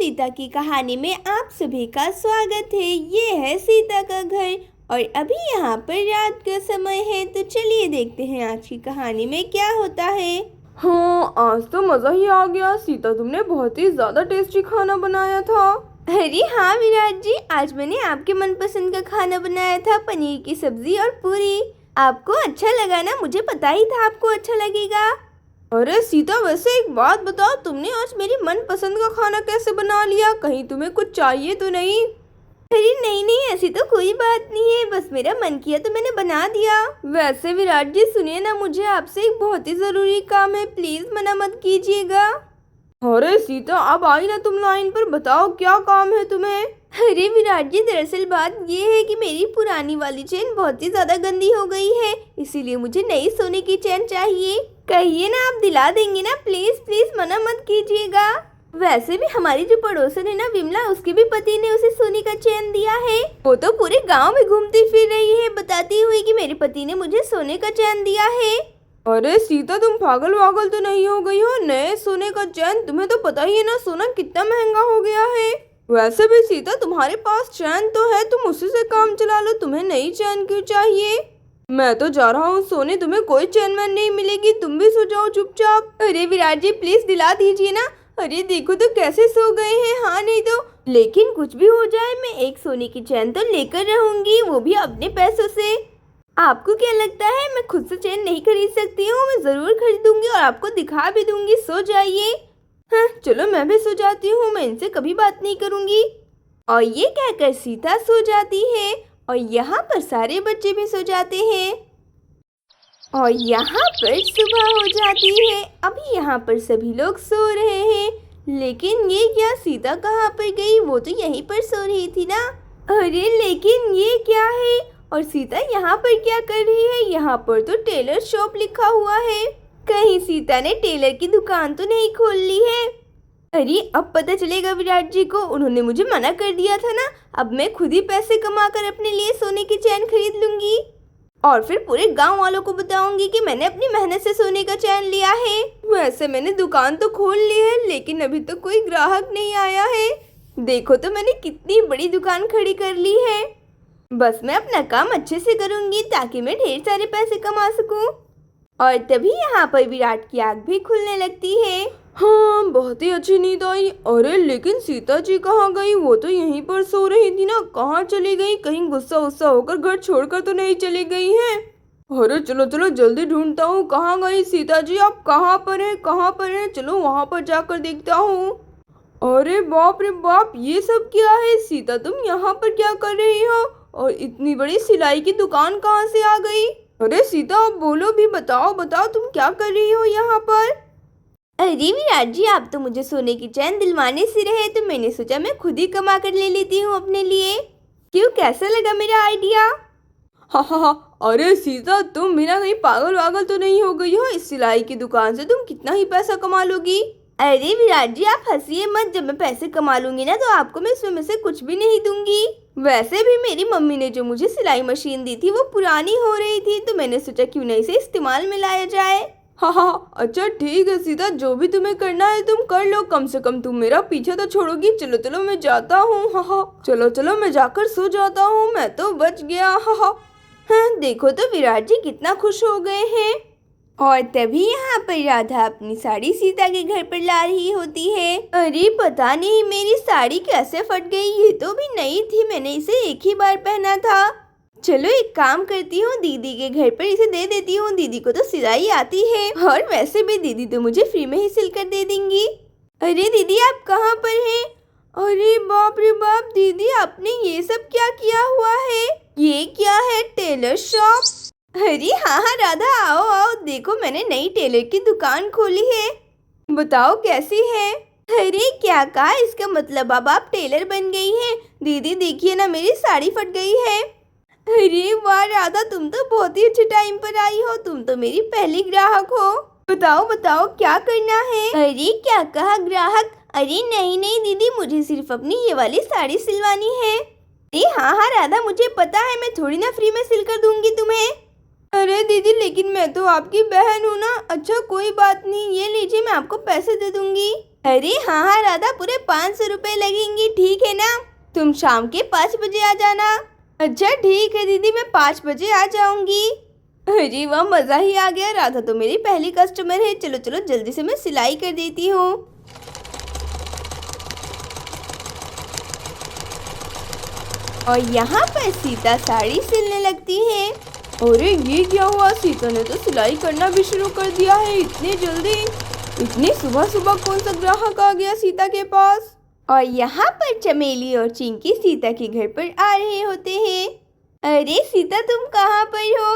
सीता की कहानी में आप सभी का स्वागत है। ये है सीता का घर और अभी यहाँ पर रात का समय है, तो चलिए देखते हैं आज की कहानी में क्या होता है। हाँ, आज तो मज़ा ही आ गया। सीता, तुमने बहुत ही ज़्यादा टेस्टी खाना बनाया था। अरे हाँ विराट जी, आज मैंने आपके मनपसंद का खाना बनाया था, पनीर की सब्जी और पूरी। आपको अच्छा लगा ना? मुझे पता ही था आपको अच्छा लगेगा। अरे सीता, वैसे एक बात बताओ, तुमने आज मेरी मनपसंद का खाना कैसे बना लिया? कहीं तुम्हें कुछ चाहिए तो नहीं? अरे नहीं नहीं, ऐसी तो कोई बात नहीं है, बस मेरा मन किया तो मैंने बना दिया। वैसे विराट जी सुनिए ना, मुझे आपसे एक बहुत ही ज़रूरी काम है, प्लीज़ मना मत कीजिएगा। अरे सीता, अब आई ना तुम लाइन पर, बताओ क्या काम है तुम्हें? अरे विराट जी, दरअसल बात ये है कि मेरी पुरानी वाली चेन बहुत ही ज़्यादा गंदी हो गई है, इसीलिए मुझे नई सोने की चेन चाहिए। कहिए ना, आप दिला देंगे ना? प्लीज़ प्लीज़ मना मत कीजिएगा। वैसे भी हमारी जो पड़ोसन है ना विमला, उसके भी पति ने उसे सोने का चैन दिया है। वो तो पूरे गांव में घूमती फिर रही है बताती हुई कि मेरे पति ने मुझे सोने का चैन दिया है। अरे सीता, तुम पागल वागल तो नहीं हो गई हो? नए सोने का चैन, तुम्हें तो पता ही है ना सोना कितना महंगा हो गया है। वैसे भी सीता, तुम्हारे पास चैन तो है, तुम उसी से काम चला लो, तुम्हें नई चैन क्यों चाहिए? मैं तो जा रहा हूँ सोने, तुम्हें कोई चैन वैन नहीं मिलेगी, तुम भी सो जाओ चुपचाप। अरे विराट जी प्लीज दिला दीजिए ना। अरे देखो तो कैसे सो गए हैं। हाँ नहीं तो, लेकिन कुछ भी हो जाए मैं एक सोने की चैन तो लेकर रहूंगी, वो भी अपने पैसों से। आपको क्या लगता है मैं खुद से चैन नहीं खरीद सकती हूँ? मैं जरूर खरीदूंगी और आपको दिखा भी दूंगी। सो जाइए। हाँ चलो, मैं भी सो जाती हूँ, मैं इनसे कभी बात नहीं करूंगी। और ये कहकर सीता सो जाती है और यहाँ पर सारे बच्चे भी सो जाते हैं और यहाँ पर सुबह हो जाती है। अभी यहाँ पर सभी लोग सो रहे हैं, लेकिन ये क्या, सीता कहाँ पर गई? वो तो यहीं पर सो रही थी ना। अरे लेकिन ये क्या है, और सीता यहाँ पर क्या कर रही है? यहाँ पर तो टेलर शॉप लिखा हुआ है, कहीं सीता ने टेलर की दुकान तो नहीं खोल ली है? अरे अब पता चलेगा विराट जी को, उन्होंने मुझे मना कर दिया था ना। अब मैं खुद ही पैसे कमा कर अपने लिए सोने की चैन खरीद लूंगी और फिर पूरे गांव वालों को बताऊंगी कि मैंने अपनी मेहनत से सोने का चैन लिया है। वैसे मैंने दुकान तो खोल ली है, लेकिन अभी तक कोई ग्राहक नहीं आया है। देखो तो मैंने कितनी बड़ी दुकान खड़ी कर ली है। बस मैं अपना काम अच्छे से करूंगी ताकि मैं ढेर सारे पैसे कमा सकूं। और तभी यहाँ पर विराट की आँख भी खुलने लगती है। हाँ, बहुत ही अच्छी नींद आई। अरे लेकिन सीता जी कहाँ गई? वो तो यहीं पर सो रही थी ना, कहाँ चली गई? कहीं गुस्सा उस्सा होकर घर छोड़कर तो नहीं चली गई हैं? अरे चलो चलो जल्दी ढूंढता हूँ, कहाँ गई सीता जी? आप कहाँ पर हैं? कहाँ पर हैं? चलो वहाँ पर जाकर देखता हूँ। अरे बाप रे बाप, ये सब क्या है? सीता, तुम यहाँ पर क्या कर रही हो? और इतनी बड़ी सिलाई की दुकान कहाँ से आ गई? अरे सीता, आप बोलो भी, बताओ बताओ, तुम क्या कर रही हो यहाँ पर? अरे विराट जी, आप तो मुझे सोने की चैन दिलवाने से रहे, तो मैंने सोचा मैं खुद ही कमा कर ले लेती हूँ अपने लिए। क्यों, कैसा लगा मेरा आइडिया? हाँ हाँ हाँ। अरे सीता, तुम बिना कहीं पागल वागल तो नहीं हो गई हो? इस सिलाई की दुकान से तुम कितना ही पैसा कमा लोगी? अरे विराट जी आप हंसिए मत, जब मैं पैसे कमा लूंगी ना तो आपको मैं इसमें से कुछ भी नहीं दूंगी। वैसे भी मेरी मम्मी ने जो मुझे सिलाई मशीन दी थी वो पुरानी हो रही थी, तो मैंने सोचा क्यों नहीं इसे इस्तेमाल में लाया जाए। हाँ हाँ, अच्छा ठीक है सीता, जो भी तुम्हें करना है तुम कर लो, कम से कम तुम मेरा पीछा तो छोड़ोगी। चलो चलो मैं जाता हूँ। हाँ हाँ, चलो चलो मैं जाकर सो जाता हूँ, मैं तो बच गया। हाँ हाँ। हाँ देखो तो विराट जी कितना खुश हो गए हैं। और तभी यहाँ पर राधा अपनी साड़ी सीता के घर पर ला रही होती है। अरे पता नहीं मेरी साड़ी कैसे फट गई, ये तो भी नई थी, मैंने इसे एक ही बार पहना था। चलो एक काम करती हूँ, दीदी के घर पर इसे दे देती हूँ, दीदी को तो सिलाई आती है और वैसे भी दीदी तो मुझे फ्री में ही सिल कर दे देंगी। अरे दीदी आप कहाँ पर हैं? अरे बाप रे बाप, दीदी आपने ये सब क्या किया हुआ है? ये क्या है, टेलर शॉप? अरे हाँ हाँ राधा, आओ आओ, देखो मैंने नई टेलर की दुकान खोली है, बताओ कैसी है? अरे क्या कहा, इसका मतलब अब आप टेलर बन गई हैं? दीदी देखिए ना, मेरी साड़ी फट गई है। अरे वाह राधा, तुम तो बहुत ही अच्छे टाइम पर आई हो, तुम तो मेरी पहली ग्राहक हो। बताओ बताओ क्या करना है? अरे क्या कहा ग्राहक? अरे नहीं नहीं दीदी, मुझे सिर्फ अपनी ये वाली साड़ी सिलवानी है। अरे हाँ हाँ राधा, मुझे पता है, मैं थोड़ी ना फ्री में सिल कर दूंगी तुम्हें। अरे दीदी लेकिन मैं तो आपकी बहन हूँ ना। अच्छा कोई बात नहीं, ये लीजिए, मैं आपको पैसे दे दूंगी। अरे हाँ हाँ राधा, पूरे 500 रुपए लगेंगे, ठीक है ना? तुम शाम के 5 बजे आ जाना। अच्छा ठीक है दीदी, मैं 5 बजे आ जाऊंगी। अरे वाह, मज़ा ही आ गया। राधा तो मेरी पहली कस्टमर है। चलो चलो जल्दी से मैं सिलाई कर देती हूँ। और यहाँ पर सीता साड़ी सिलने लगती है। अरे ये क्या हुआ, सीता ने तो सिलाई करना भी शुरू कर दिया है इतनी जल्दी। इतनी सुबह सुबह कौन सा ग्राहक आ गया सीता के पास। और यहाँ पर चमेली और चिंकी सीता के घर पर आ रहे होते हैं। अरे सीता तुम कहाँ पर हो?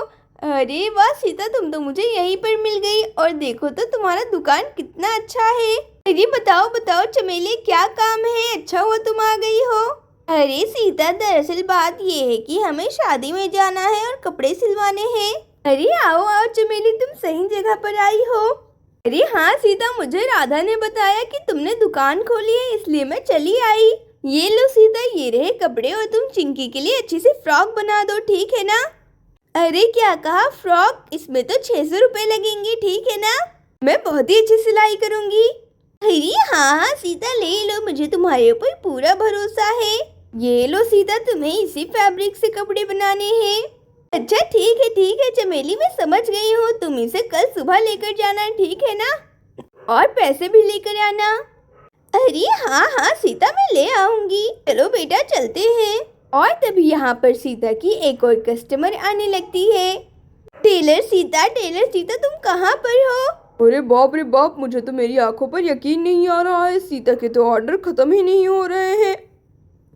अरे वाह सीता, तुम तो मुझे यहीं पर मिल गई। और देखो तो तुम्हारा दुकान कितना अच्छा है। अरे बताओ बताओ चमेली, क्या काम है? अच्छा हुआ तुम आ गई हो। अरे सीता, दरअसल बात ये है कि हमें शादी में जाना है और कपड़े सिलवाने हैं। अरे आओ आओ चमेली, तुम सही जगह पर आई हो। अरे हाँ सीता, मुझे राधा ने बताया कि तुमने दुकान खोली है, इसलिए मैं चली आई। ये लो सीता, ये रहे कपड़े, और तुम चिंकी के लिए अच्छी सी फ्रॉक बना दो, ठीक है ना? अरे क्या कहा, फ्रॉक? इसमें तो 600 रुपए लगेंगे, ठीक है ना? मैं बहुत ही अच्छी सिलाई करूंगी। अरे हाँ हाँ सीता, ले लो, मुझे तुम्हारे ऊपर पूरा भरोसा है। ये लो सीता, तुम्हें इसी फैब्रिक से कपड़े बनाने हैं। अच्छा ठीक है चमेली, मैं समझ गई हूँ। तुम इसे कल सुबह लेकर जाना, ठीक है ना? और पैसे भी लेकर आना। अरे हाँ हाँ सीता, मैं ले आऊंगी। चलो बेटा चलते हैं। और तभी यहाँ पर सीता की एक और कस्टमर आने लगती है। टेलर सीता तुम कहाँ पर हो? अरे बाप रे बाप, मुझे तो मेरी आंखों पर यकीन नहीं आ रहा है। सीता के तो ऑर्डर खत्म ही नहीं हो रहे हैं।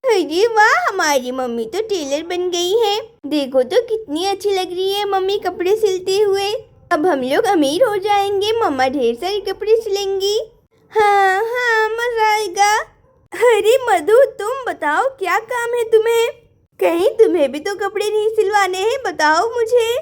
अरे वाह, हमारी मम्मी तो टेलर बन गई है। देखो तो कितनी अच्छी लग रही है मम्मी कपड़े सिलते हुए। अब हम लोग अमीर हो जाएंगे, मम्मा ढेर सारे कपड़े सिलेंगी। हाँ हाँ, मजा आएगा। अरे मधु, तुम बताओ क्या काम है तुम्हें? कहीं तुम्हें भी तो कपड़े नहीं सिलवाने हैं? बताओ मुझे।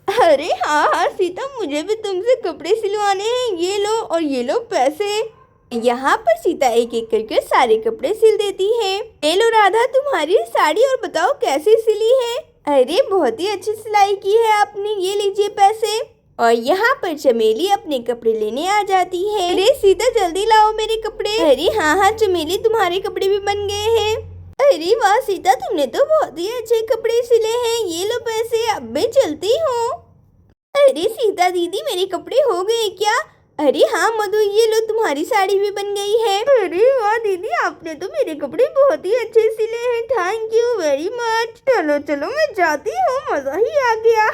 अरे हाँ हाँ सीता, मुझे भी तुमसे कपड़े सिलवाने हैं। ये लो, और ये लो पैसे। यहाँ पर सीता एक एक करके सारे कपड़े सिल देती है। ले लो राधा, तुम्हारी साड़ी, और बताओ कैसी सिली है? अरे बहुत ही अच्छी सिलाई की है आपने, ये लीजिए पैसे। और यहाँ पर चमेली अपने कपड़े लेने आ जाती है। अरे सीता जल्दी लाओ मेरे कपड़े। अरे हाँ हाँ चमेली, तुम्हारे कपड़े भी बन गए हैं। अरे वाह सीता, तुमने तो बहुत ही अच्छे कपड़े सिले हैं। ये लो पैसे, अब मैं चलती हूँ। अरे सीता दीदी, मेरे कपड़े हो गए क्या? अरे हाँ मधु, ये लो तुम्हारी साड़ी भी बन गई है। अरे वाह दीदी, आपने तो मेरे कपड़े बहुत ही अच्छे सिले हैं। Thank you very much. चलो चलो मैं जाती हूँ, मजा ही आ गया।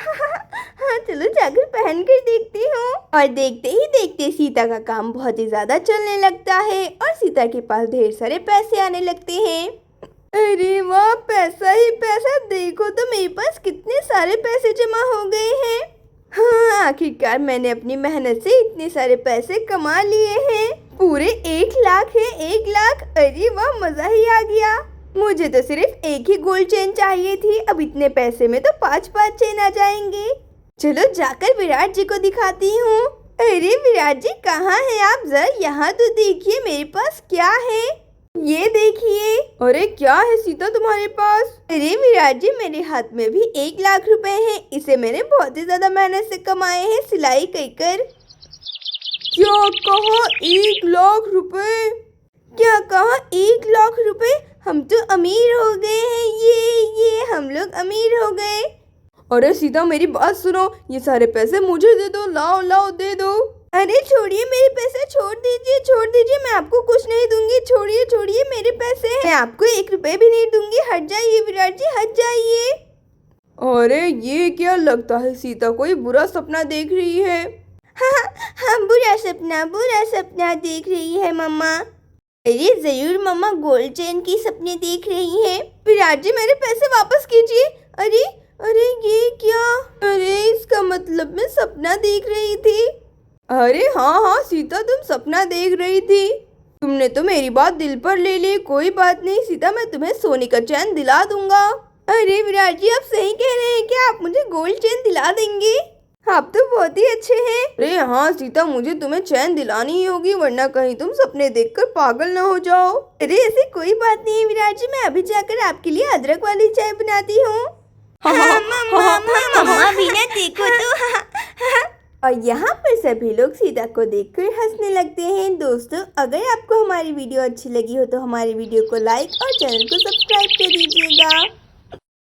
हाँ चलो जाकर पहन कर देखती हूँ। और देखते ही देखते सीता का काम बहुत ही ज्यादा चलने लगता है और सीता के पास ढेर सारे पैसे आने लगते हैं। अरे वाह, पैसा ही पैसा। देखो तो मेरे पास कितने सारे पैसे जमा हो गए हैं। हाँ, आखिरकार मैंने अपनी मेहनत से इतने सारे पैसे कमा लिए हैं। पूरे 1 लाख है, 1 लाख। अरे वाह, मजा ही आ गया। मुझे तो सिर्फ एक ही गोल्ड चेन चाहिए थी, अब इतने पैसे में तो 5-5 चेन आ जाएंगे। चलो जाकर विराट जी को दिखाती हूँ। अरे विराट जी, कहाँ हैं आप? जरा यहाँ तो देखिए मेरे पास क्या है। ये देखिए। अरे क्या है सीता तुम्हारे पास? अरे विराट जी, मेरे हाथ में भी 1 लाख रुपए हैं। इसे मैंने बहुत ही ज्यादा मेहनत से कमाए हैं, सिलाई कर। क्या कहा, 1 लाख रुपए? क्या कहा, 1 लाख रुपए? हम तो अमीर हो गए हैं। ये हम लोग अमीर हो गए। अरे सीता, मेरी बात सुनो, ये सारे पैसे मुझे दे दो। लाओ लाओ, दे दो। अरे छोड़िए मेरे पैसे, छोड़ दीजिए, मैं आपको कुछ नहीं दूंगी। छोड़िए मेरे पैसे, मैं आपको 1 रुपए भी नहीं दूंगी। हट जाइए विराट जी, हट जाइए। अरे ये क्या, लगता है सीता कोई बुरा सपना देख रही है। हाँ, बुरा सपना देख रही है मम्मा। अरे जरूर मम्मा, गोल्ड चेन की सपने देख रही है। विराट जी, मेरे पैसे वापस कीजिए। अरे ये क्या? अरे इसका मतलब मैं सपना देख रही थी। अरे हाँ सीता, तुम सपना देख रही थी। तुमने तो मेरी बात दिल पर ले ली। कोई बात नहीं सीता, मैं तुम्हें सोने का चैन दिला दूंगा। अरे विराट जी, आप सही कह रहे हैं क्या? आप मुझे गोल्ड चेन दिला देंगे? आप तो बहुत ही अच्छे हैं। अरे हाँ सीता, मुझे तुम्हें चैन दिलानी ही होगी, वरना कहीं तुम सपने देखकर पागल न हो जाओ। अरे ऐसी कोई बात नहीं है विराट जी, मैं अभी जाकर आपके लिए अदरक वाली चाय बनाती हूँ। मम्मा भी ना देखो तो। और यहाँ पर सभी लोग सीता को देखकर हंसने लगते हैं। दोस्तों, अगर आपको हमारी वीडियो अच्छी लगी हो तो हमारी वीडियो को लाइक और चैनल को सब्सक्राइब कर दीजिए।